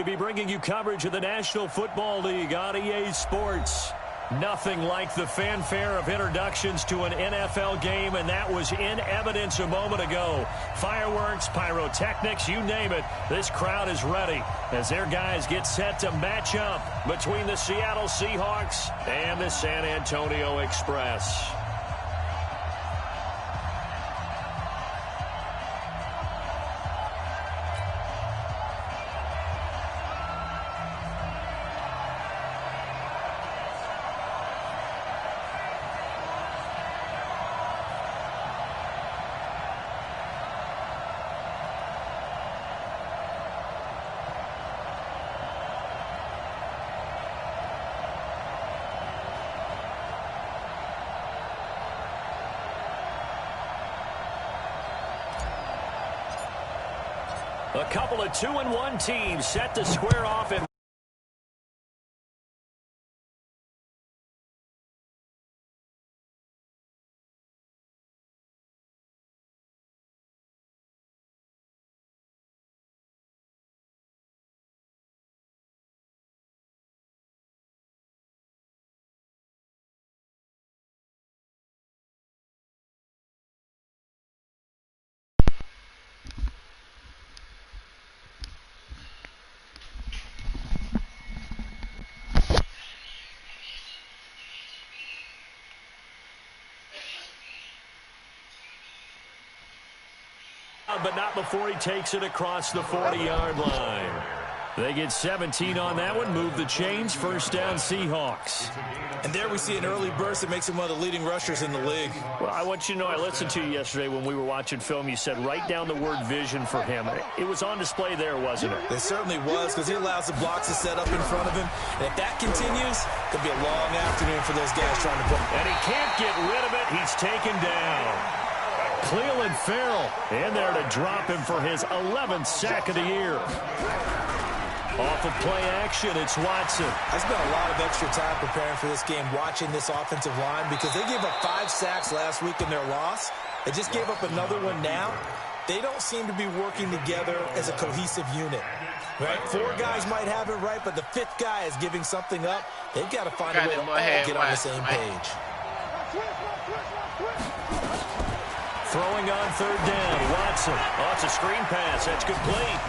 to be bringing you coverage of the National Football League on EA Sports. Nothing like the fanfare of introductions to an NFL game, and that was in evidence a moment ago. Fireworks, pyrotechnics, you name it. This crowd is ready as their guys get set to match up between the Seattle Seahawks and the San Antonio Express. A couple of 2-1 teams set to square off in but not before he takes it across the 40-yard line. They get 17 on that one, move the chains, first down Seahawks. And there we see an early burst that makes him one of the leading rushers in the league. Well, I want you to know, I listened to you yesterday when we were watching film. You said write down the word vision for him. It was on display there, wasn't it? It certainly was, because he allows the blocks to set up in front of him. And if that continues, it could be a long afternoon for those guys trying to put. And he can't get rid of it. He's taken down. Clelin Ferrell in there to drop him for his 11th sack of the year. Off of play action, it's Watson. I spent a lot of extra time preparing for this game, watching this offensive line, because they gave up 5 sacks last week in their loss. They just gave up another one now. They don't seem to be working together as a cohesive unit. Right? 4 guys might have it right, but the 5th guy is giving something up. They've got to find a way to all get on the same page. Throwing on third down, Watson. Oh, it's a screen pass. That's complete.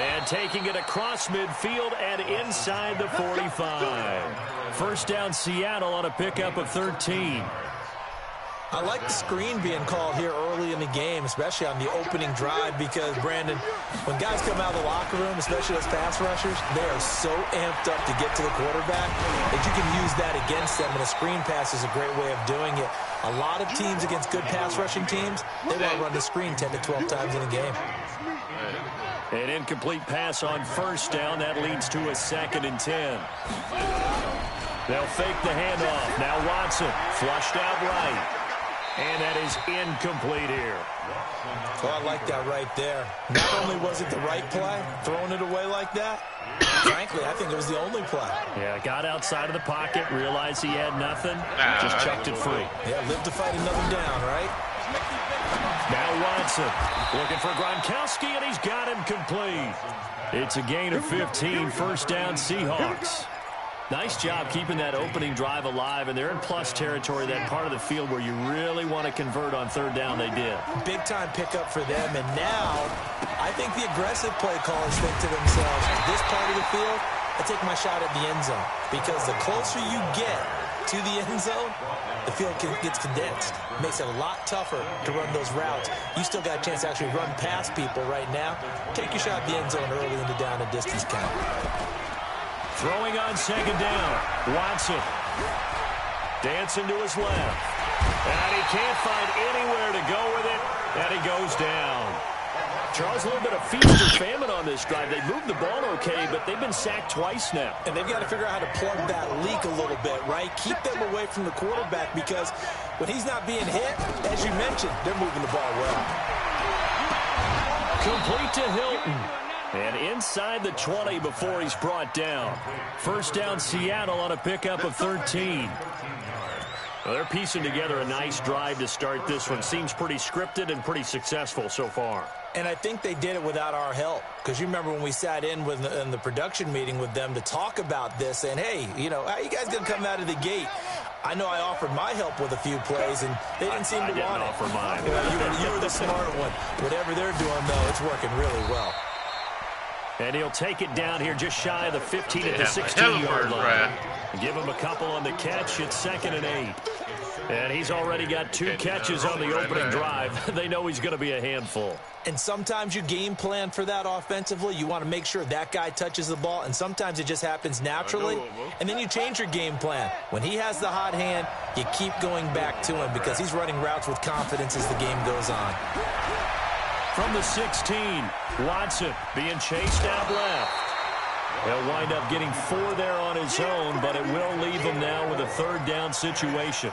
And taking it across midfield and inside the 45. First down, Seattle on a pickup of 13. I like the screen being called here early in the game, especially on the opening drive, because, Brandon, when guys come out of the locker room, especially those pass rushers, they are so amped up to get to the quarterback that you can use that against them, and a screen pass is a great way of doing it. A lot of teams against good pass rushing teams, they want to run the screen 10 to 12 times in a game. An incomplete pass on first down. That leads to a 2nd and 10. They'll fake the handoff. Now Watson flushed out right. And that is incomplete here. Well, I like that right there. Not only was it the right play, throwing it away like that, frankly, I think it was the only play. Yeah, got outside of the pocket, realized he had nothing, just chucked it free. Yeah, live to fight another down, right? Now Watson looking for Gronkowski, and he's got him complete. It's a gain of 15, first down Seahawks. Nice job keeping that opening drive alive, and they're in plus territory, that part of the field where you really want to convert on third down. They did. Big-time pickup for them, and now I think the aggressive play callers think to themselves, this part of the field, I take my shot at the end zone, because the closer you get to the end zone, the field gets condensed. It makes it a lot tougher to run those routes. You still got a chance to actually run past people right now. Take your shot at the end zone early in the down and distance count. Throwing on second down, Watson. Dancing to his left. And he can't find anywhere to go with it, and he goes down. Charles, a little bit of feast or famine on this drive. They moved the ball okay, but they've been sacked twice now. And they've got to figure out how to plug that leak a little bit, right? Keep them away from the quarterback, because when he's not being hit, as you mentioned, they're moving the ball well. Complete to Hilton. And inside the 20 before he's brought down. First down Seattle on a pickup of 13. Well, they're piecing together a nice drive to start this one. Seems pretty scripted and pretty successful so far. And I think they did it without our help. Because you remember when we sat in the production meeting with them to talk about this, and hey, you know, how you guys going to come out of the gate? I know I offered my help with a few plays, and they didn't seem to want it. I didn't offer mine. You were the smart one. Whatever they're doing, though, it's working really well. And he'll take it down here just shy of the 15 at the 16-yard line. Give him a couple on the catch. It's 2nd and 8. And he's already got 2 catches on the opening drive. They know he's going to be a handful. And sometimes you game plan for that offensively. You want to make sure that guy touches the ball, and sometimes it just happens naturally. And then you change your game plan. When he has the hot hand, you keep going back to him because he's running routes with confidence as the game goes on. From the 16, Watson being chased out left. He'll wind up getting 4 there on his own, but it will leave him now with a 3rd down situation.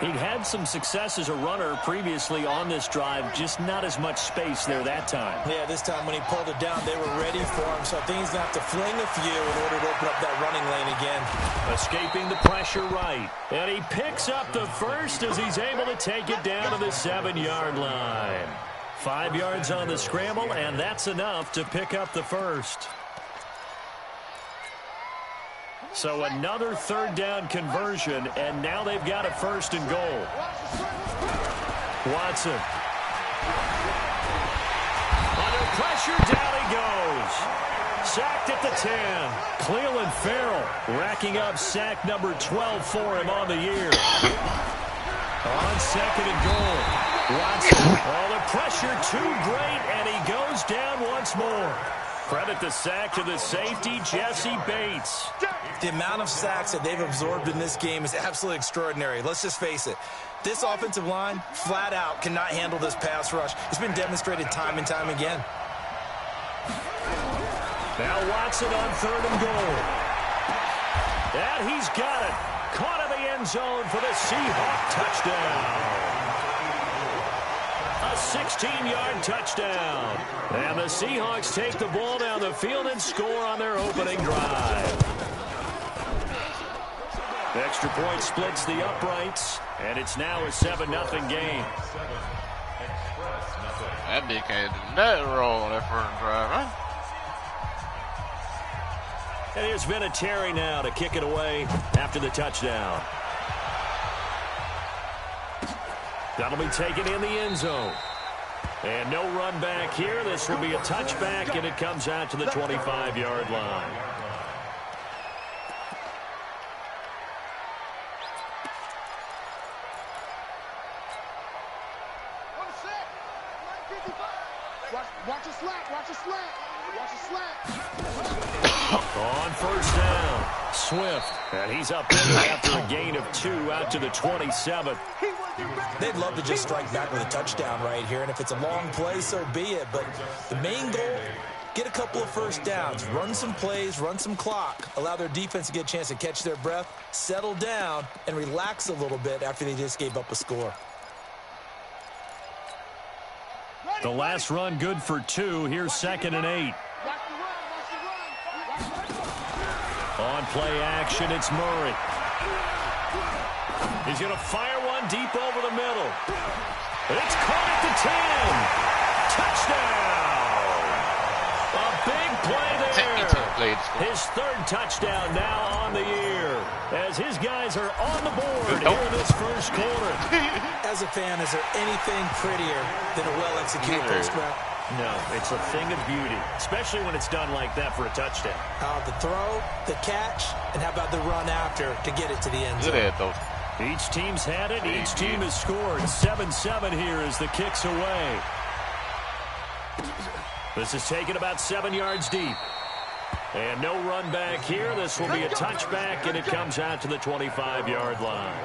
He'd had some success as a runner previously on this drive, just not as much space there that time. Yeah, this time when he pulled it down, they were ready for him, so I think he's going to have to fling a few in order to open up that running lane again. Escaping the pressure right. And he picks up the first as he's able to take it down to the 7-yard line. 5 yards on the scramble, and that's enough to pick up the first. So another 3rd down conversion, and now they've got a 1st and goal. Watson. Under pressure, down he goes. Sacked at the 10. Clelin Ferrell racking up sack number 12 for him on the year. On 2nd and goal. Watson. Oh, the pressure too great, and he goes down once more. Credit the sack to the safety, Jesse Bates. The amount of sacks that they've absorbed in this game is absolutely extraordinary. Let's just face it. This offensive line, flat out, cannot handle this pass rush. It's been demonstrated time and time again. Now Watson on 3rd and goal. And he's got it. Caught in the end zone for the Seahawk touchdown. A 16-yard touchdown. And the Seahawks take the ball down the field and score on their opening drive. The extra point splits the uprights, and it's now a 7-0 game. That big had that roll that first drive, huh? And here's Vinatieri now to kick it away after the touchdown. That'll be taken in the end zone. And no run back here. This will be a touchback, and it comes out to the 25-yard line. Watch a slat, watch a slat, watch a slat. On 1st down, Swift. And he's up after a gain of 2 out to the 27. They'd love to just strike back with a touchdown right here, and if it's a long play, so be it. But the main goal, get a couple of 1st downs, run some plays, run some clock, allow their defense to get a chance to catch their breath, settle down, and relax a little bit after they just gave up a score. The last run good for 2. Here's 2nd and 8. On play action, it's Murray. He's going to fire one deep over the middle. It's caught at the 10. Touchdown! A big play there. His 3rd touchdown now on the year as his guys are on the board here in this first quarter. As a fan, is there anything prettier than a well-executed post route? No, it's a thing of beauty, especially when it's done like that for a touchdown. The throw, the catch, and how about the run after to get it to the end zone? Each team's had it. Each team has scored. 7-7 here as the kick's away. This is taken about 7 yards deep. And no run back here. This will be a touchback, and it comes out to the 25-yard line.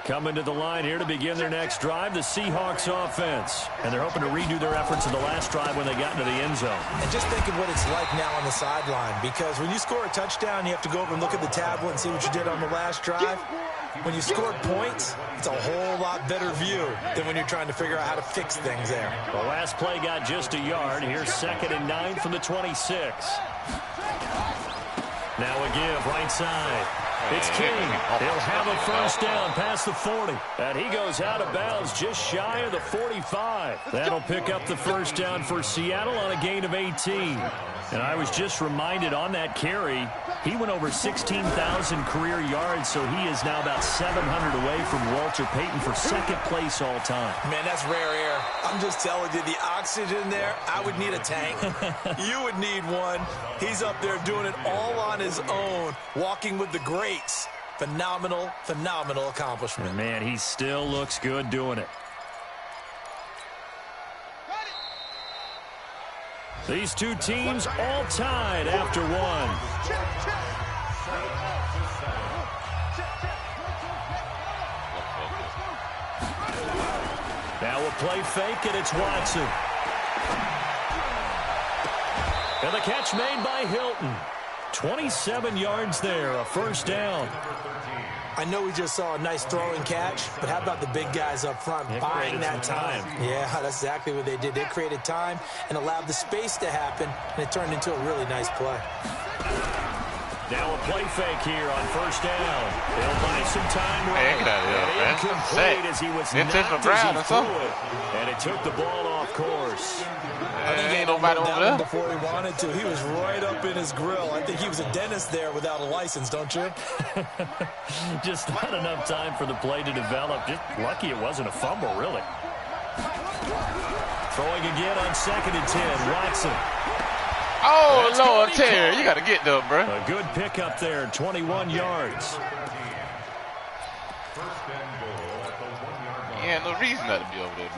Coming to the line here to begin their next drive, the Seahawks offense. And they're hoping to redo their efforts in the last drive when they got into the end zone. And just think of what it's like now on the sideline, because when you score a touchdown, you have to go over and look at the tablet and see what you did on the last drive. When you score points, it's a whole lot better view than when you're trying to figure out how to fix things there. The last play got just a yard. Here's 2nd and 9 from the 26. Now a give right side. It's King. He'll have a first down past the 40. And he goes out of bounds just shy of the 45. That'll pick up the first down for Seattle on a gain of 18. And I was just reminded on that carry, he went over 16,000 career yards, so he is now about 700 away from Walter Payton for second place all time. Man, that's rare air. I'm just telling you, the oxygen there, I would need a tank. You would need one. He's up there doing it all on his own, walking with the greats. Phenomenal, phenomenal accomplishment. And man, he still looks good doing it. These two teams all tied after one. Now a play fake, and it's Watson. And the catch made by Hilton. 27 yards there, a first down. I know we just saw a nice throwing catch, but how about the big guys up front buying that time? Yeah, that's exactly what they did. They created time and allowed the space to happen, and it turned into a really nice play. Now a play fake here on first down. They'll buy some time right. Man, incomplete as he was knocked as he threw it. And it took the ball off course. I think ain't nobody over there. Before he wanted to. He was right up in his grill. I think he was a dentist there without a license, don't you? Just not enough time for the play to develop. Just lucky it wasn't a fumble, really. Throwing again on 2nd and 10. Watson. Oh, Lord, Terry, you got to get them, bro. A good pickup there, 21 yards. Yeah, no reason not to be over there.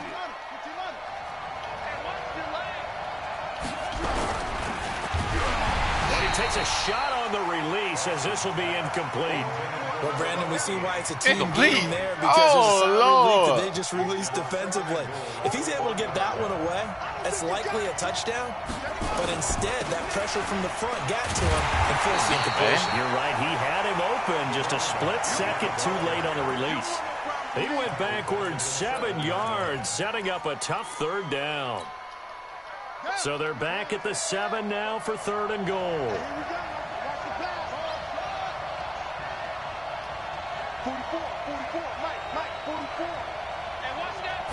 And he takes a shot on the release as this will be incomplete. Well, Brandon, we see why it's a team game there because there's a solid lead that they just released defensively. If he's able to get that one away, that's likely a touchdown. But instead, that pressure from the front got to him and forced the incompletion. You're right. He had him open just a split second too late on the release. He went backwards 7 yards, setting up a tough third down. So they're back at the 7 now for 3rd and goal. 44, Mike, 44. And watch that.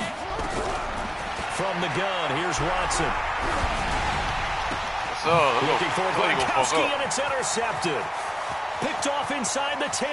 From the gun, here's Watson. Looking for Gronkowski, and it's intercepted. Picked off inside the 10.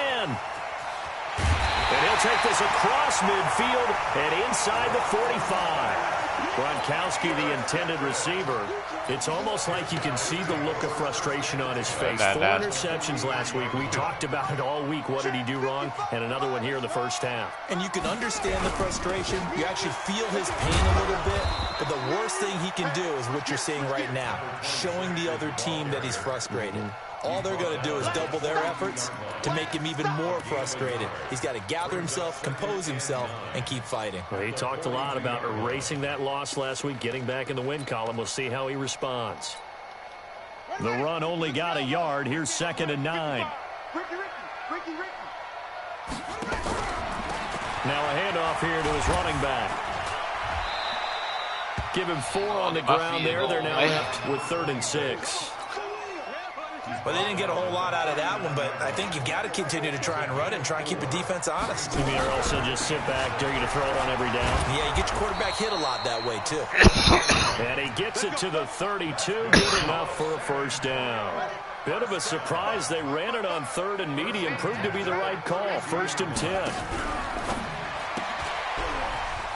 And he'll take this across midfield and inside the 45. Gronkowski, the intended receiver. It's almost like you can see the look of frustration on his face. 4 interceptions last week. We talked about it all week. What did he do wrong? And another one here in the first half. And you can understand the frustration. You actually feel his pain a little bit. But the worst thing he can do is what you're seeing right now, showing the other team that he's frustrated. All they're going to do is double their efforts to make him even more frustrated. He's got to gather himself, compose himself, and keep fighting. Well, he talked a lot about erasing that loss last week, getting back in the win column. We'll see how he responds. The run only got a yard. Here's 2nd and 9. Ricky. Now a handoff here to his running back. Give him 4 on the ground there. They're now left with 3rd and 6. Well, they didn't get a whole lot out of that one, but I think you've got to continue to try and run and try and keep the defense honest. You mean, or also just sit back, dare you to throw it on every down? Yeah, you get your quarterback hit a lot that way, too. And he gets it to the 32, good enough for a first down. Bit of a surprise. They ran it on 3rd and medium. Proved to be the right call. 1st and 10.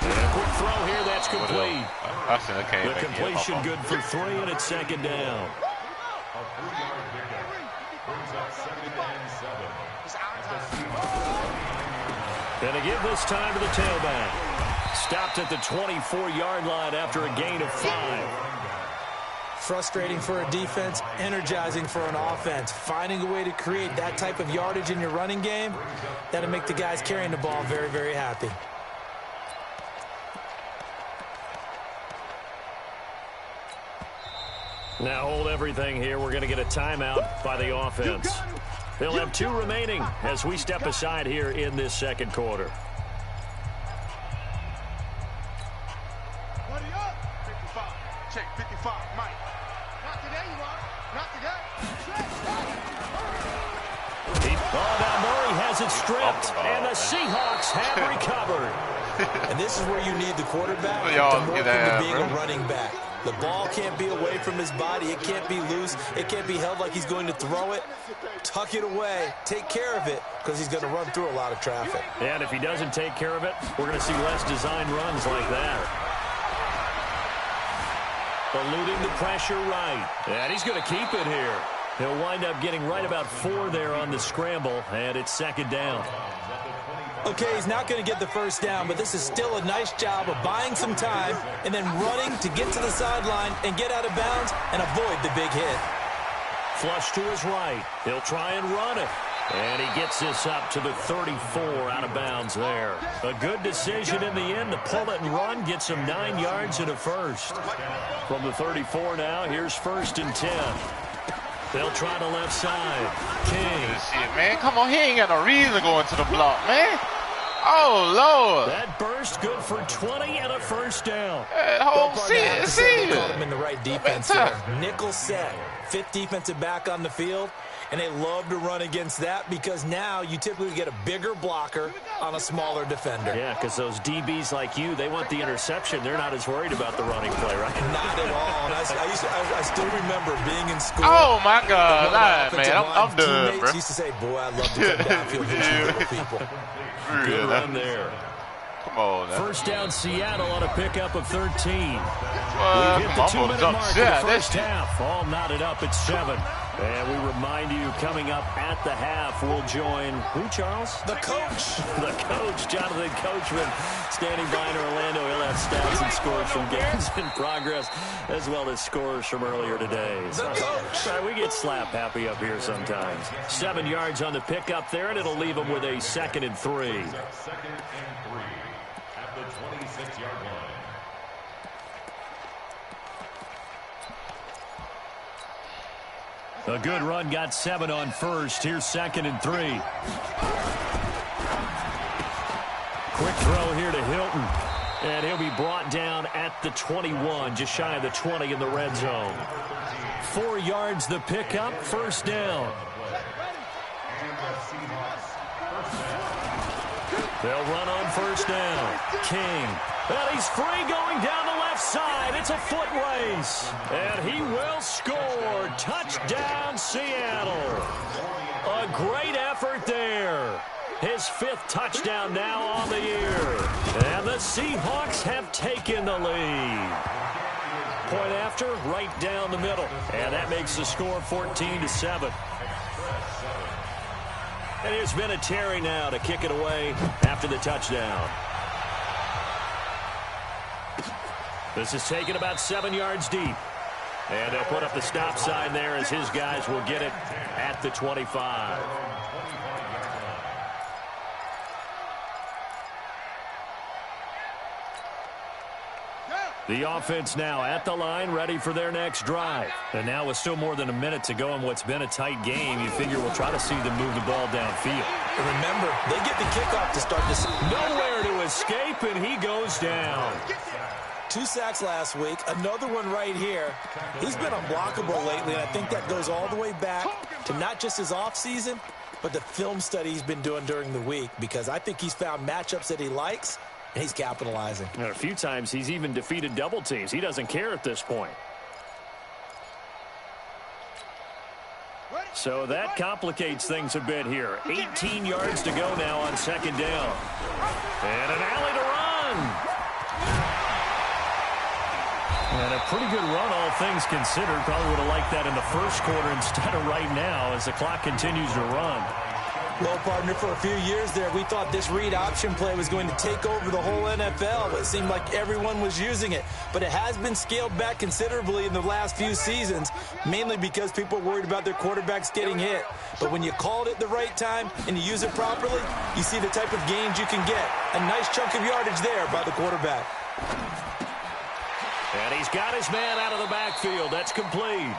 And a quick throw here. That's complete. The completion good for 3, and it's 2nd down. And they give this time to the tailback. Stopped at the 24-yard line after a gain of 5. Frustrating for a defense, energizing for an offense. Finding a way to create that type of yardage in your running game, that'll make the guys carrying the ball very, very happy. Now hold everything here. We're going to get a timeout by the offense. They'll have 2 remaining as we step aside here in this 2nd quarter. Buddy up. 55. Check 55, Mike. today, you are. Not today. Oh, now Murray has it stripped, and the Seahawks have recovered. And this is where you need the quarterback to Y'all morph get into out, being bro. a running back. The ball can't be away from his body. It can't be loose. It can't be held like he's going to throw it. Tuck it away. Take care of it because he's going to run through a lot of traffic. And if he doesn't take care of it, we're going to see less design runs like that. Eluding the pressure right. And he's going to keep it here. He'll wind up getting right about 4 there on the scramble, and it's second down. Okay, he's not going to get the first down, but this is still a nice job of buying some time and then running to get to the sideline and get out of bounds and avoid the big hit. Flush to his right. He'll try and run it. And he gets this up to the 34 out of bounds there. A good decision in the end to pull it and run, gets him 9 yards and a first. From the 34 now, here's 1st and 10. They'll try the left side. King. Shit, man. Come on, he ain't got no reason to go into the block, man. Oh, Lord. That burst good for 20 and a first down. That whole They season. called him in the right defense there. Nickel set. 5th defensive back on the field. And they love to run against that because now you typically get a bigger blocker on a smaller defender. Yeah, because those DBs like you, they want the interception. They're not as worried about the running play, right? Not at all. And I still remember being in school. Oh, my God. One of All my right, man. I'm done, teammates bro. used to say, boy, I love to come downfield and hit you little people. Good run there. Come on, now. First down, Seattle on a pickup of 13. We've Come hit the on, 2-minute jump mark shot. in the first That's half. All knotted up at 7. And we remind you, coming up at the half, we'll join who, Charles? The coach. The coach, Jonathan Coachman, standing by in Orlando. He'll have stats and scores from games in progress, as well as scores from earlier today. The coach. We get slap happy up here sometimes. 7 yards on the pickup there, and it'll leave them with a 2nd and 3. Second and 3 at the 26-yard line. A good run, got 7 on first. Here's 2nd and 3. Quick throw here to Hilton. And he'll be brought down at the 21, just shy of the 20 in the red zone. 4 yards the pickup, first down. They'll run on first down. King. And he's free going down the left side. It's a foot race. And he will score. Touchdown, Seattle. A great effort there. His 5th touchdown now on the year. And the Seahawks have taken the lead. Point after, right down the middle. And that makes the score 14-7. And here's Vinatieri now to kick it away after the touchdown. This is taken about 7 yards deep. And they'll put up the stop sign there as his guys will get it at the 25. The offense now at the line, ready for their next drive. And now with still more than a minute to go in what's been a tight game, you figure we'll try to see them move the ball downfield. And remember, they get the kickoff to start this. Nowhere to escape, and he goes down. 2 sacks last week, another one right here. He's been unblockable lately, and I think that goes all the way back to not just his offseason, but the film study he's been doing during the week, because I think he's found matchups that he likes, and he's capitalizing. And a few times he's even defeated double teams. He doesn't care at this point. So that complicates things a bit here. 18 yards to go now on second down. And an alley to run. And a pretty good run, all things considered. Probably would have liked that in the first quarter instead of right now as the clock continues to run. Well, partner, for a few years there, we thought this read option play was going to take over the whole NFL. It seemed like everyone was using it. But it has been scaled back considerably in the last few seasons, mainly because people are worried about their quarterbacks getting hit. But when you call it at the right time and you use it properly, you see the type of gains you can get. A nice chunk of yardage there by the quarterback. And he's got his man out of the backfield. That's complete.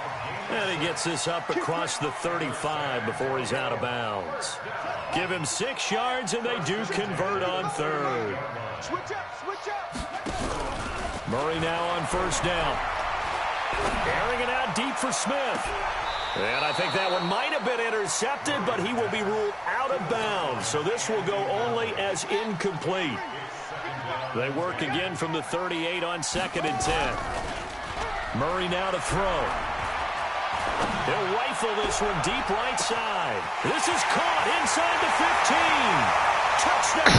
And he gets this up across the 35 before he's out of bounds. Give him 6 yards, and they do convert on third. Switch up, switch up. Murray now on first down. Airing it out deep for Smith. And I think that one might have been intercepted, but he will be ruled out of bounds. So this will go only as incomplete. They work again from the 38 on 2nd and 10. Murray now to throw. He'll rifle this one deep right side. This is caught inside the 15. Touchdown.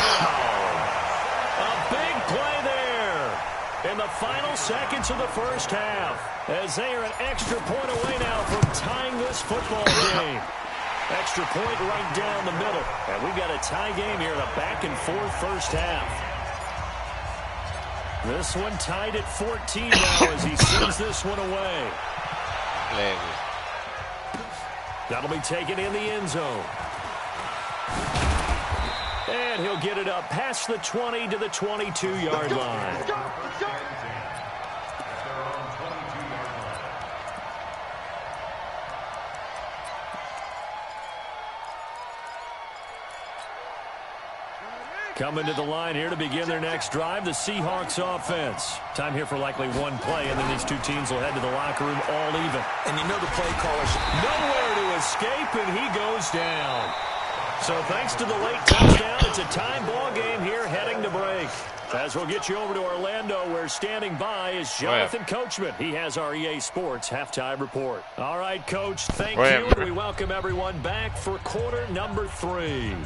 A big play there in the final seconds of the first half, as they are an extra point away now from tying this football game. Extra point right down the middle. And we've got a tie game here in a back-and-forth first half. This one tied at 14 now as he sends this one away. That'll be taken in the end zone. And he'll get it up past the 20 to the 22-yard line. Let's go. Coming to the line here to begin their next drive, the Seahawks offense. Time here for likely one play, and then these two teams will head to the locker room all even. And you know the play caller nowhere to escape, and he goes down. So thanks to the late touchdown, it's a time ball game here heading to break. As we'll get you over to Orlando, where standing by is Jonathan Coachman. He has our EA Sports halftime report. All right, Coach, thank you. And we welcome everyone back for quarter number 3.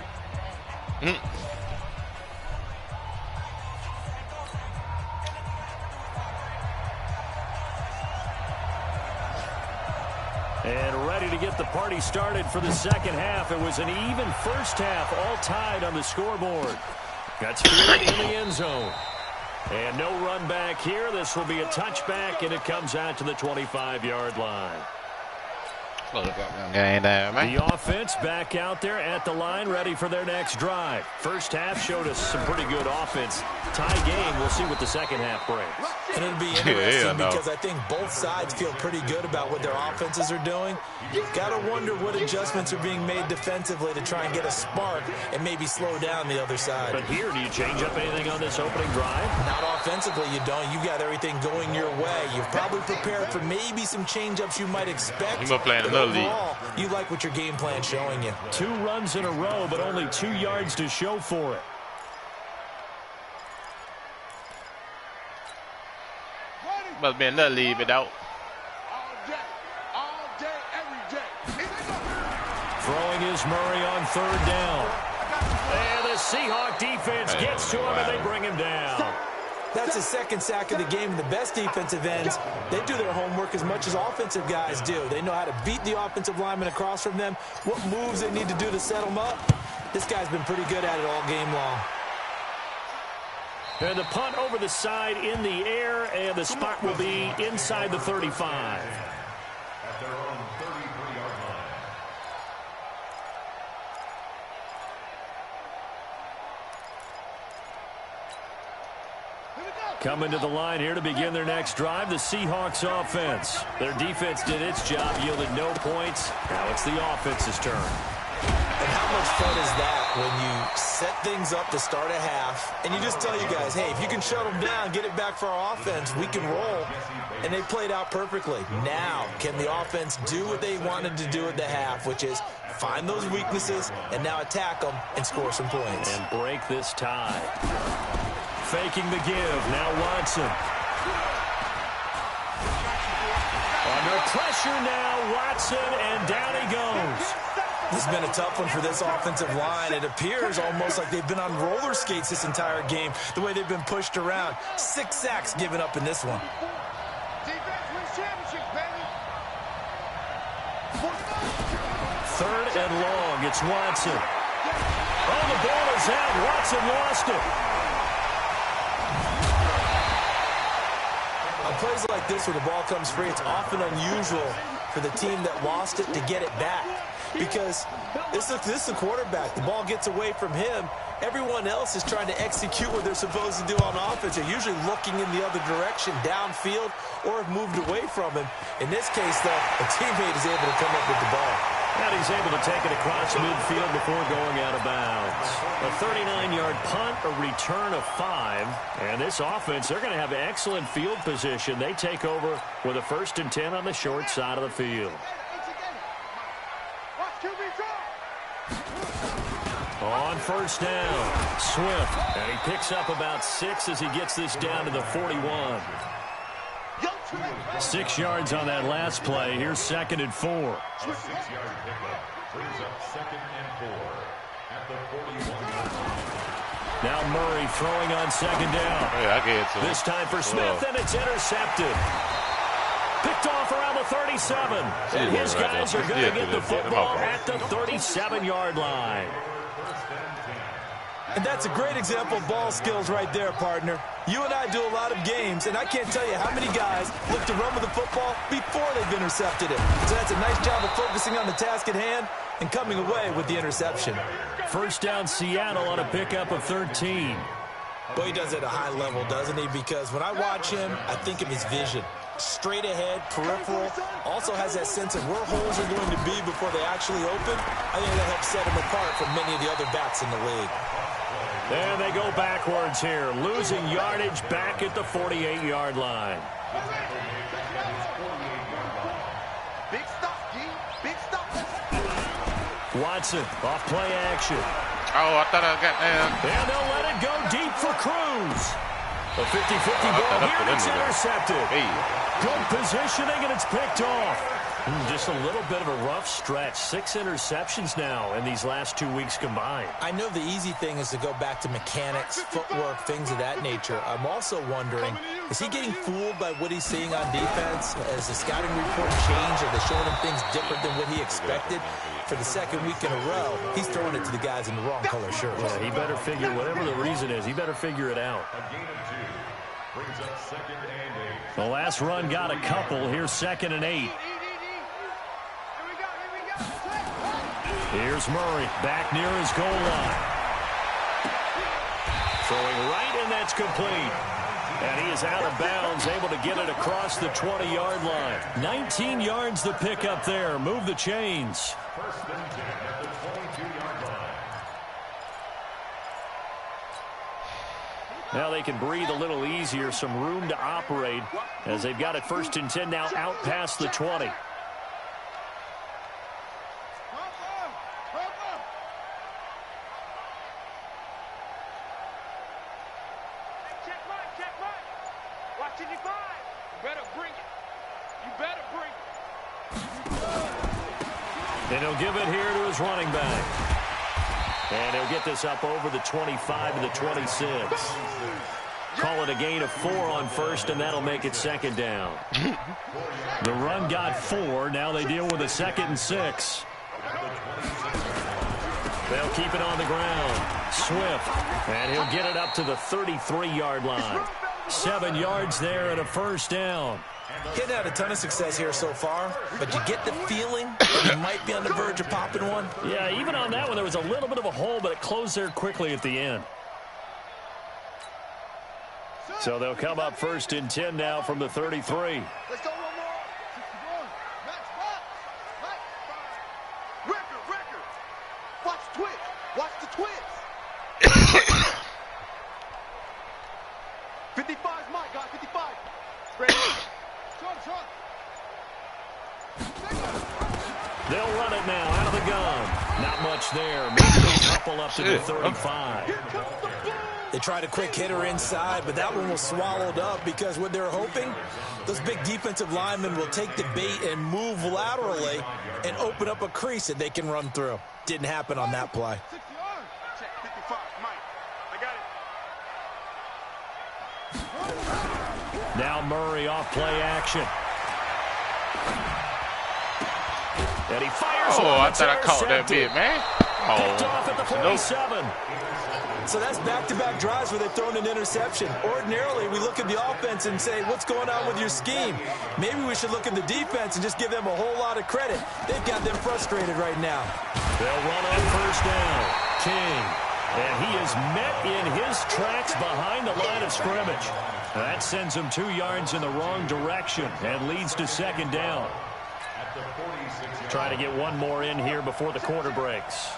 And ready to get the party started for the second half. It was an even first half, all tied on the scoreboard. That's fielded in the end zone. And no run back here. This will be a touchback, and it comes out to the 25-yard line. The offense back out there at the line, ready for their next drive. First half showed us some pretty good offense. Tie game, we'll see what the second half brings. And it'll be interesting because I think both sides feel pretty good about what their offenses are doing. Got to wonder what adjustments are being made defensively to try and get a spark and maybe slow down the other side. But here, do you change up anything on this opening drive? Not offensively, you don't. You got everything going your way. You've probably prepared for maybe some change-ups you might expect. Overall, you like what your game plan's showing you. 2 runs in a row, but only 2 yards to show for it. Must be another leave it out. All day, every day. Throwing is Murray on 3rd down. And the Seahawk defense gets to him, and they bring him down. That's the second sack of the game. The best defensive ends, they do their homework as much as offensive guys do. They know how to beat the offensive lineman across from them, what moves they need to do to set them up. This guy's been pretty good at it all game long. And the punt over the side in the air, and the spot will be inside the 35. Coming to the line here to begin their next drive, the Seahawks offense. Their defense did its job, yielded no points. Now it's the offense's turn. And how much fun is that when you set things up to start a half, and you just tell you guys, hey, if you can shut them down, get it back for our offense, we can roll. And they played out perfectly. Now, can the offense do what they wanted to do at the half, which is find those weaknesses and now attack them and score some points. And break this tie. Faking the give. Now Watson. Under pressure now, Watson, and down he goes. This has been a tough one for this offensive line. It appears almost like they've been on roller skates this entire game, the way they've been pushed around. 6 sacks given up in this one. Defense wins championships, baby. 3rd and long. It's Watson. Oh, the ball is out. Watson lost it. On plays like this where the ball comes free, it's often unusual for the team that lost it to get it back. Because this is the quarterback. The ball gets away from him. Everyone else is trying to execute what they're supposed to do on offense. They're usually looking in the other direction, downfield, or have moved away from him. In this case, though, a teammate is able to come up with the ball. And he's able to take it across midfield before going out of bounds. A 39-yard punt, a return of 5. And this offense, they're going to have excellent field position. They take over with a 1st and 10 on the short side of the field. On first down, Swift. And he picks up about 6 as he gets this down to the 41. 6 yards on that last play. Here's 2nd and 4. A 6-yard pickup brings up 2nd and 4 at the 41. Now Murray throwing on 2nd down. Yeah, I get it to This time for Smith, and it's intercepted. Picked off around the 37. And his guys are going to get the football at the 37-yard line. And that's a great example of ball skills right there, partner. You and I do a lot of games, and I can't tell you how many guys look to run with the football before they've intercepted it. So that's a nice job of focusing on the task at hand and coming away with the interception. First down, Seattle on a pickup of 13. Boy, he does it at a high level, doesn't he? Because when I watch him, I think of his vision. Straight ahead, peripheral, also has that sense of where holes are going to be before they actually open. I think that helps set him apart from many of the other backs in the league. And they go backwards here, losing yardage back at the 48-yard line. Big stop, G. Big stop. Watson, off play action. Oh, I thought I got And they'll let it go deep for Cruz. A 50-50 ball here, and it's intercepted. Good positioning, and it's picked off. Just a little bit of a rough stretch. 6 interceptions now in these last 2 weeks combined. I know the easy thing is to go back to mechanics, footwork, things of that nature. I'm also wondering, is he getting fooled by what he's seeing on defense? Has the scouting report changed? Are they showing him things different than what he expected? For the 2nd week in a row, he's throwing it to the guys in the wrong color shirts. Yeah, he better figure, whatever the reason is, he better figure it out. A gain of 2 brings up 2nd and 8. The last run got a couple. Here's 2nd and 8. Here's Murray back near his goal line. Throwing right, and that's complete. And he is out of bounds, able to get it across the 20-yard line. 19 yards to pick up there. Move the chains. 1st and 10 at the 22-yard line. Now they can breathe a little easier, some room to operate as they've got it 1st and 10 now out past the 20. And he'll give it here to his running back. And he'll get this up over the 25 to the 26. Call it a gain of 4 on 1st, and that'll make it 2nd down. The run got 4. Now they deal with a 2nd and 6. They'll keep it on the ground. Swift. And he'll get it up to the 33-yard line. 7 yards there and a 1st down. He hadn't had a ton of success here so far, but you get the feeling that he might be on the verge of popping one. Yeah, even on that one, there was a little bit of a hole, but it closed there quickly at the end. So they'll come up 1st and 10 now from the 33. Let's go one more. 61. Max box. Record. Watch twitch. Watch the twitch. 55's Mike, guys. 55. Ready. Short. They'll run it now out of the gun. Not much there. Maybe a couple up to the 35. They tried a quick hitter inside, but that one was swallowed up because what they're hoping, those big defensive linemen will take the bait and move laterally and open up a crease that they can run through. Didn't happen on that play. 55, Mike. I got it. Now Murray off play action. And he fires. Oh, I thought I caught that bit, man. Picked off at the 47. So that's back-to-back drives where they've thrown an interception. Ordinarily, we look at the offense and say, what's going on with your scheme? Maybe we should look at the defense and just give them a whole lot of credit. They've got them frustrated right now. They'll run on 1st down. King. And he is met in his tracks behind the line of scrimmage. That sends him 2 yards in the wrong direction and leads to 2nd down. Trying to get one more in here before the quarter breaks.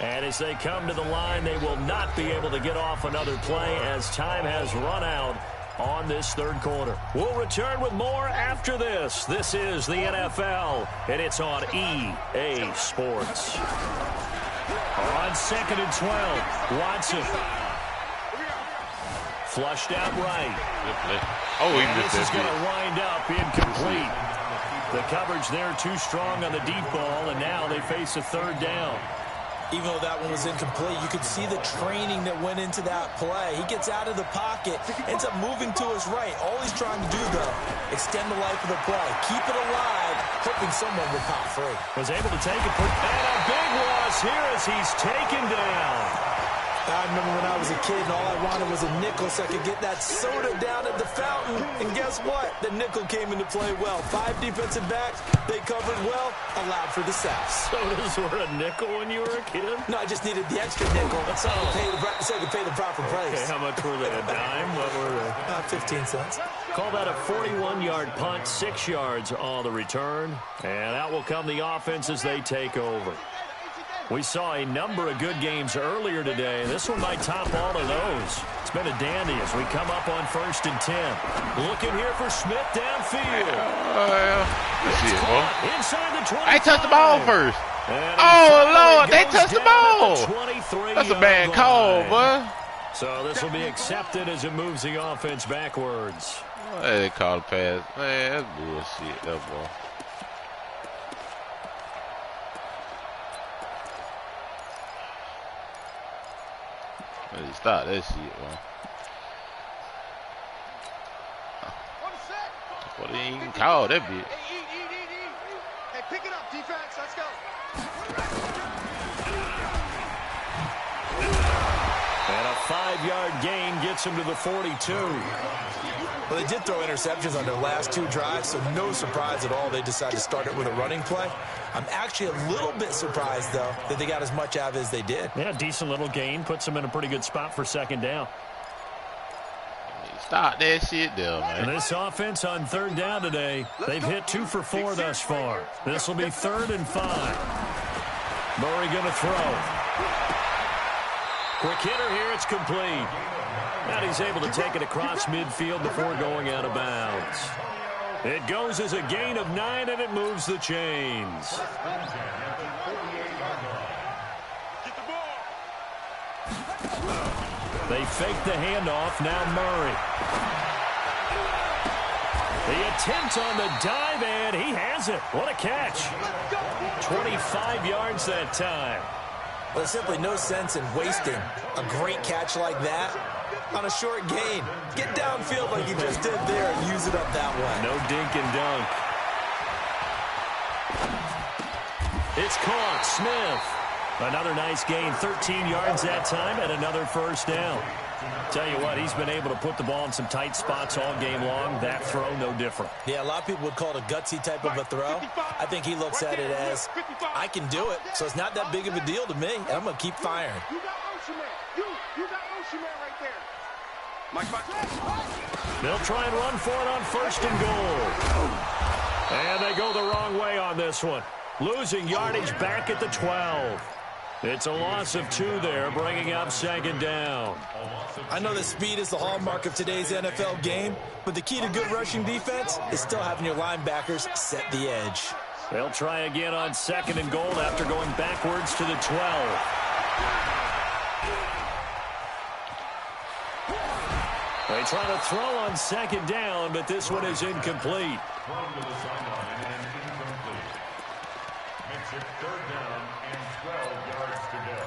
And as they come to the line, they will not be able to get off another play as time has run out on this third quarter. We'll return with more after this. This is the NFL, and it's on EA Sports. On 2nd and 12, Watson. Flushed out right. Oh, he missed this is that going to wind up incomplete. The coverage there too strong on the deep ball, and now they face a third down. Even though that one was incomplete, you could see the training that went into that play. He gets out of the pocket, ends up moving to his right. All he's trying to do, though, extend the life of the play. Keep it alive, hoping someone would pop free. Was able to take it, and a big loss here as he's taken down. I remember when I was a kid and all I wanted was a nickel so I could get that soda down at the fountain. And guess what? The nickel came into play well. 5 defensive backs, they covered well, allowed for the sacks. Sodas were a nickel when you were a kid? No, I just needed the extra nickel so I could pay the proper price. Okay, how much were they? A dime? What were they? 15 cents. Call that a 41-yard punt, 6 yards on the return. And out will come the offense as they take over. We saw a number of good games earlier today. This one might top all of those. It's been a dandy as we come up on 1st and 10. Looking here for Smith downfield. Let's see it, bro. Inside the 25. I touched the ball first. Oh, Lord, they touched the ball. That's a bad call, boy. So this will be accepted as it moves the offense backwards. They called a pass. Man, that's bullshit, that ball. Stop that shit, man. What they even call that bitch? Hey, pick it up, defense. Let's go. And a 5-yard gain gets him to the 42. Well, they did throw interceptions on their last 2 drives, so no surprise at all they decided to start it with a running play. I'm actually a little bit surprised, though, that they got as much out of it as they did. Yeah, decent little gain. Puts them in a pretty good spot for 2nd down. Stop that shit there, man. And this offense on 3rd down today, they've hit 2 for 4 thus far. This will be 3rd and 5. Murray going to throw. Quick hitter here, it's complete. And he's able to take it across midfield before going out of bounds. It goes as a gain of 9, and it moves the chains. They fake the handoff, now Murray. The attempt on the dive, and he has it. What a catch. 25 yards that time. Well, there's simply no sense in wasting a great catch like that on a short gain. Get downfield like you just did there and use it up that way. No dink and dunk. It's caught. Smith. Another nice gain. 13 yards that time and another 1st down. Tell you what, he's been able to put the ball in some tight spots all game long. That throw, no different. Yeah, a lot of people would call it a gutsy type of a throw. I think he looks at it as, I can do it, so it's not that big of a deal to me, and I'm going to keep firing. You got Oshie. You got Oshie right there. Mike. They'll try and run for it on 1st and goal. And they go the wrong way on this one. Losing yardage back at the 12. It's a loss of 2 there, bringing up 2nd down. I know that speed is the hallmark of today's NFL game, but the key to good rushing defense is still having your linebackers set the edge. They'll try again on 2nd and goal after going backwards to the 12. They try to throw on 2nd down, but this one is incomplete. Thrown to the sideline and incomplete. Makes it 3rd down and 12 yards to go.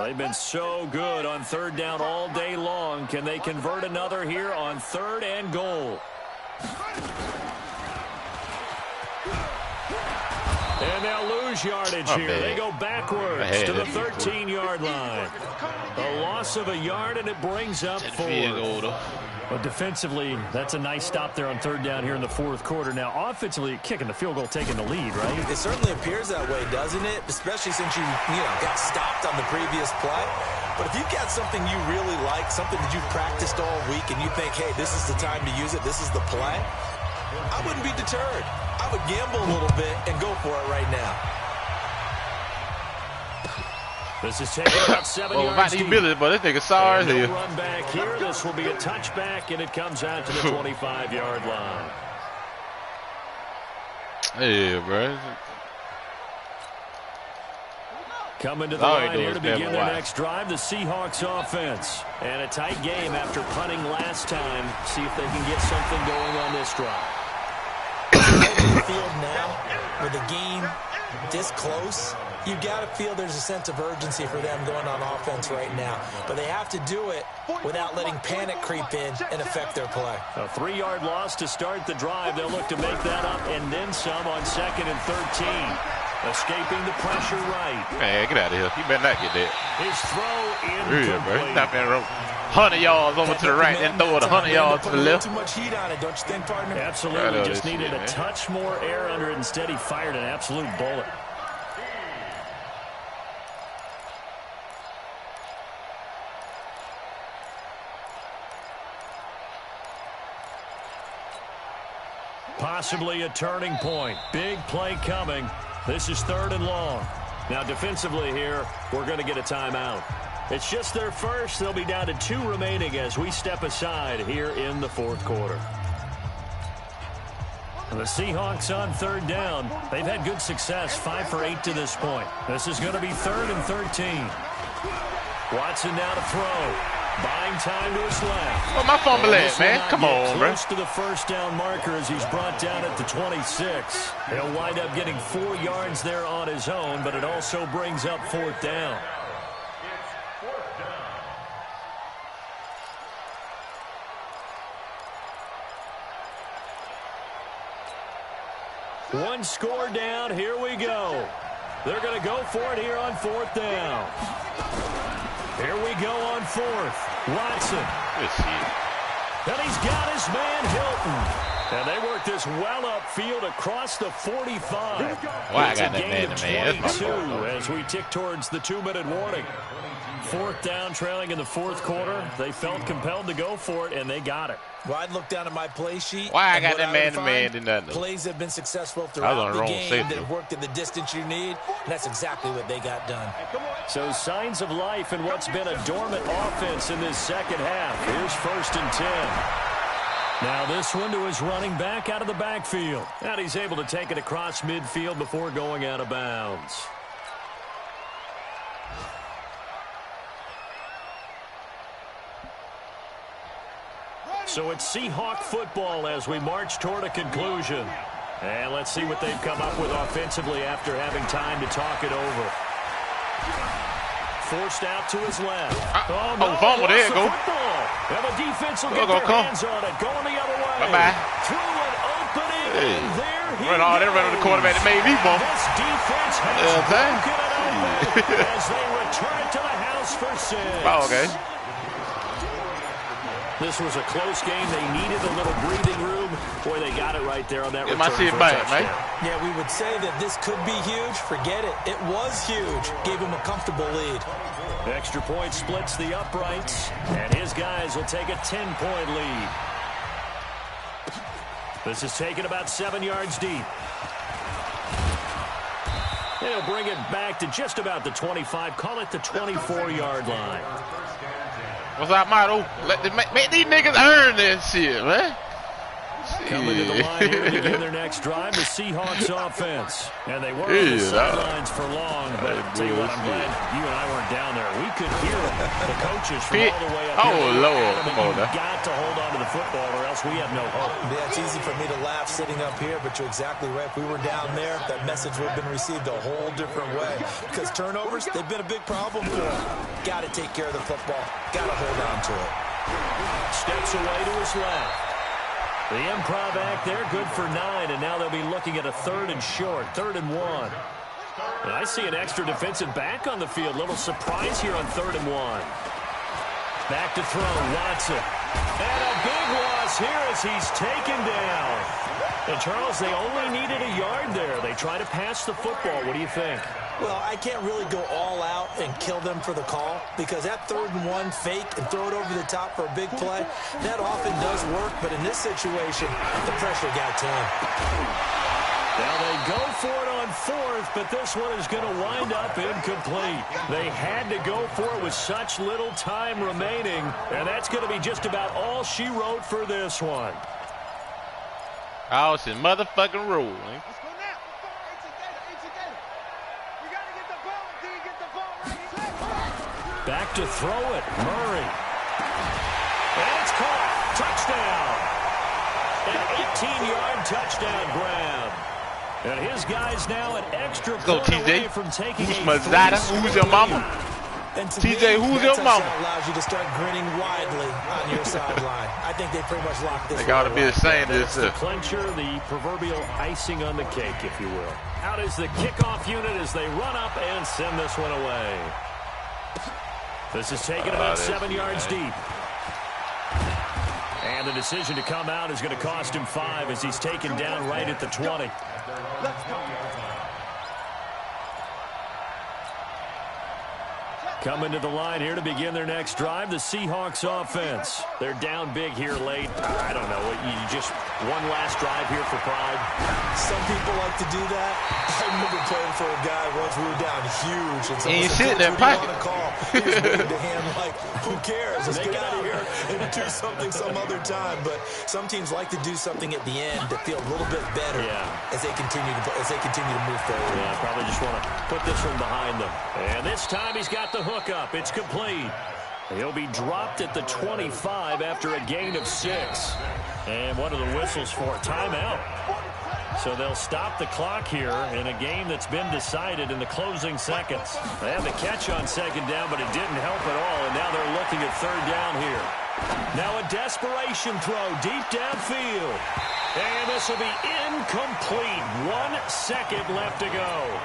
They've been so good on 3rd down all day long. Can they convert another here on 3rd and goal? And they'll lose yardage here. They go backwards to the 13-yard line. A loss of a yard, and it brings up 4. Well, defensively, that's a nice stop there on third down here in the fourth quarter. Now, offensively, kicking the field goal, taking the lead, right? It certainly appears that way, doesn't it? Especially since you got stopped on the previous play. But if you've got something you really like, something that you've practiced all week, and you think, hey, this is the time to use it, this is the play, I wouldn't be deterred. I would gamble a little bit and go for it right now. This is taking about 7 yards deep. But this nigga sorry here. Run back here. This will be a touchback, and it comes out to the 25-yard line. Yeah, bro. Coming to the line here to begin their next drive, the Seahawks offense. And a tight game after punting last time. See if they can get something going on this drive. On the field now, with the game this close, you've got to feel there's a sense of urgency for them going on offense right now. But they have to do it without letting panic creep in and affect their play. A 3-yard loss to start the drive. They'll look to make that up and then some on 2nd and 13. Escaping the pressure right. Man, get out of here. You better not get that. His throw incomplete. Yeah, bro. Stop that rope. 100 yards over to the right, then throw it 100 yards to the left. Too much heat on it, don't you think, partner? Absolutely. Just needed a touch more air under it. Instead, he fired an absolute bullet. Possibly a turning point. Big play coming. This is 3rd and long. Now, defensively here, we're going to get a timeout. It's just their first. They'll be down to 2 remaining as we step aside here in the fourth quarter. The Seahawks on 3rd down. They've had good success, 5 for 8 to this point. This is going to be 3rd and 13. Watson now to throw. Buying time to his left. Oh, my fumble at, man. Come on, bro. Close to the first down marker as he's brought down at the 26. He'll wind up getting 4 yards there on his own, but it also brings up 4th down. One score down. Here we go. They're going to go for it here on 4th down. Here we go on 4th. Watson. And he's got his man Hilton. And they work this well upfield across the 45. Why It's I got a that gain man of to man. 22 as we tick towards the 2-minute warning. 4th down, trailing in the 4th quarter. They felt compelled to go for it, and they got it. Well, I'd look down at my play sheet. Why I got that man-to-man and nothing? Plays have been successful throughout the game that have worked at the distance you need, and that's exactly what they got done. So signs of life in what's been a dormant offense in this second half. Here's 1st and 10. Now this one to his running back out of the backfield. And he's able to take it across midfield before going out of bounds. So it's Seahawk football as we march toward a conclusion. And let's see what they've come up with offensively after having time to talk it over. Forced out to his left. Fumble, there you go. And the defense will get their hands on it. Going the other way. Bye-bye. Through an opening, and there he They run on the quarterback that made me bump. This defense has broken it open as they return it to the house for 6. Oh, okay. This was a close game. They needed a little breathing room. Boy, they got it right there on that return for a touchdown. Yeah, we would say that this could be huge. Forget it. It was huge. Gave him a comfortable lead. Extra point splits the uprights, and his guys will take a 10-point lead. This is taken about 7 yards deep. They'll bring it back to just about the 25. Call it the 24-yard line. What's up, Motto? Make these niggas earn this shit, man. Coming to the line here to begin their next drive, the Seahawks offense. And they weren't on the sidelines for long, but I'll tell you what, I'm glad you and I weren't down there. We could hear the coaches from all the way up here. Oh, Lord. Come on now. You've got to hold on to the football or else we have no hope. Yeah, it's easy for me to laugh sitting up here, but you're exactly right. If we were down there, that message would have been received a whole different way. Because turnovers, they've been a big problem for them. Got to take care of the football. Got to hold on to it. Steps away to his left. The improv act there, good for 9, and now they'll be looking at a 3rd and short, 3rd and 1. And I see an extra defensive back on the field. Little surprise here on 3rd and 1. Back to throw, Watson. And a big loss here as he's taken down. And, Charles, they only needed a yard there. They try to pass the football. What do you think? Well, I can't really go all out and kill them for the call because that 3rd and 1 fake and throw it over the top for a big play, that often does work. But in this situation, the pressure got to him. Now they go for it on 4th, but this one is going to wind up incomplete. They had to go for it with such little time remaining, and that's going to be just about all she wrote for this one. Oh, it's his motherfucking rule. Let's go now. You got to get the ball. Do you get the ball right? Back to throw it, Murray. And it's caught. Touchdown. An 18-yard touchdown grab. And his guy's now an extra point away from taking who's a Mazada? Who's your mama? And TJ, who's your mama? That allows you to start grinning widely on your sideline. I think they pretty much locked this. They got to be ashamed of That's the this. clincher, the proverbial icing on the cake, if you will. Out is the kickoff unit as they run up and send this one away. This is taken about 7 yards deep. And the decision to come out is going to cost him 5 as he's taken down right at the 20. Let's go. Coming to the line here to begin their next drive, the Seahawks offense. They're down big here late. I don't know. You just one last drive here for pride. Some people like to do that. I remember playing for a guy once we were down huge. And you said, sit in that pocket. He was waiting to hand like, who cares? Let's get out of here and do something some other time. But some teams like to do something at the end to feel a little bit better as they continue to move forward. Yeah, probably just want to put this one behind them. And this time he's got the hook up. It's complete. He'll be dropped at the 25 after a gain of 6. And what are the whistles for? Timeout. So they'll stop the clock here in a game that's been decided in the closing seconds. They had the catch on 2nd down, but it didn't help at all. And now they're looking at 3rd down here. Now a desperation throw deep downfield. And this will be incomplete. 1 second left to go.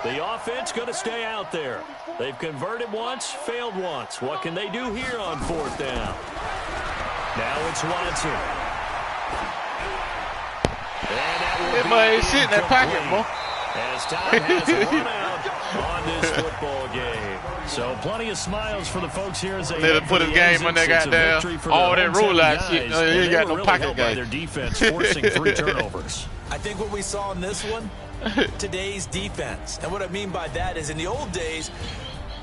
The offense going to stay out there. They've converted once, failed once. What can they do here on 4th down? Now it's Watson. And that will be sit in that pocket, boy. as time has run out on this football game. So plenty of smiles for the folks here as they They put his game on that goddamn all that rule out shit. He got no pocket game. Their defense forcing 3 turnovers. I think what we saw in this one, today's defense. And what I mean by that is in the old days,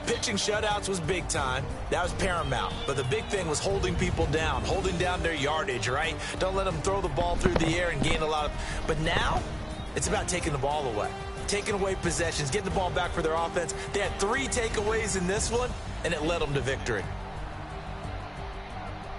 pitching shutouts was big time. That was paramount. But the big thing was holding people down, holding down their yardage, right? Don't let them throw the ball through the air and gain a lot of... But now, it's about taking the ball away. Taking away possessions, getting the ball back for their offense. They had 3 takeaways in this one, and it led them to victory.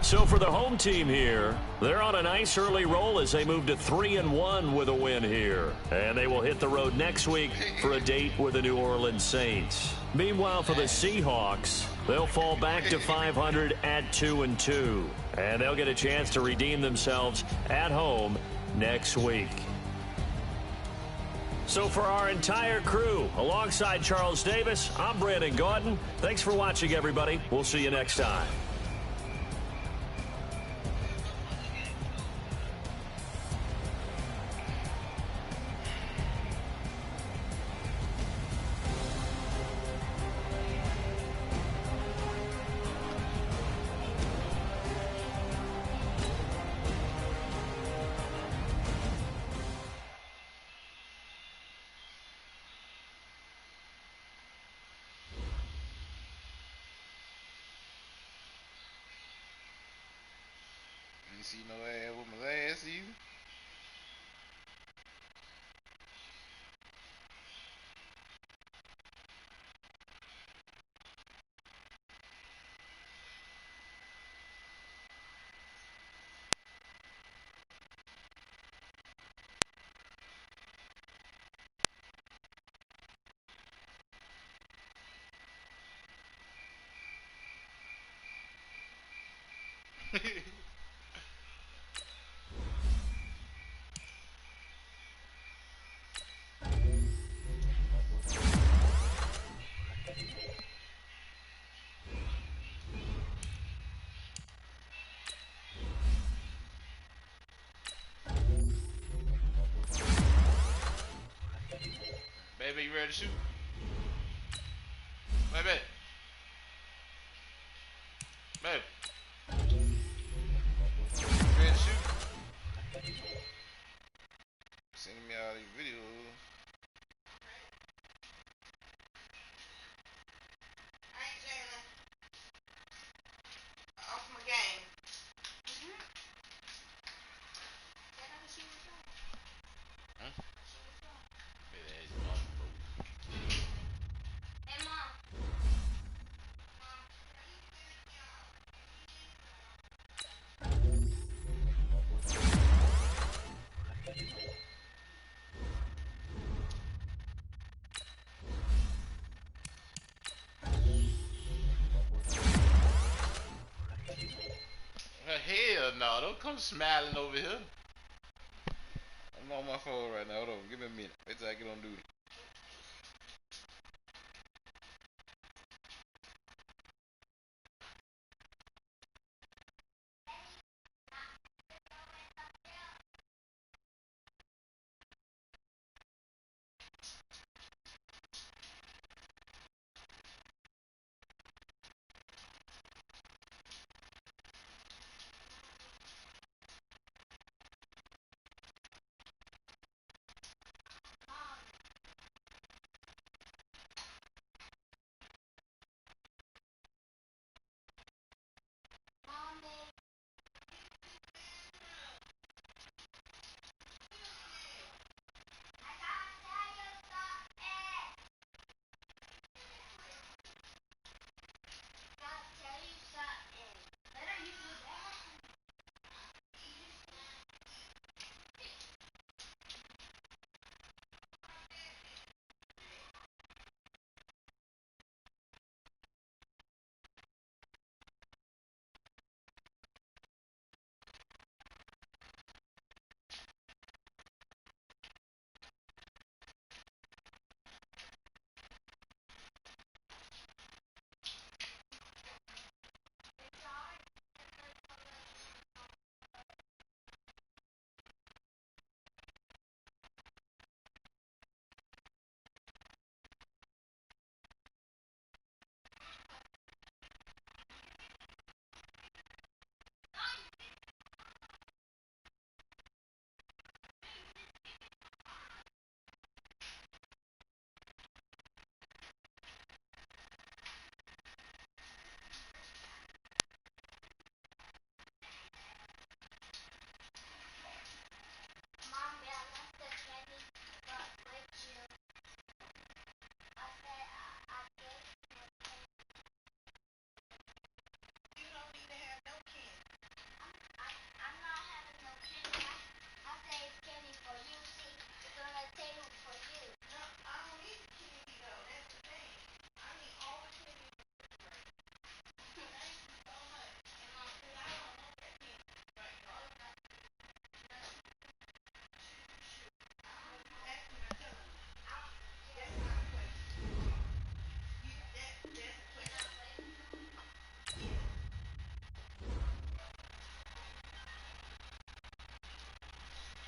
So for the home team here, they're on a nice early roll as they move to 3-1 with a win here. And they will hit the road next week for a date with the New Orleans Saints. Meanwhile, for the Seahawks, they'll fall back to 500 at 2-2. And they'll get a chance to redeem themselves at home next week. So for our entire crew, alongside Charles Davis, I'm Brandon Gaudin. Thanks for watching, everybody. We'll see you next time. You see no ass with my ass either. Baby, you ready to shoot? Baby. Baby. You ready to shoot? Sending me all these videos. Alright, Jalen. Off my game. Huh? Baby, that's mom, bro. Hey, Mom. Hell no, don't come smiling over here. I'm on my phone right now. Hold on, give me a minute. Wait till I get on duty.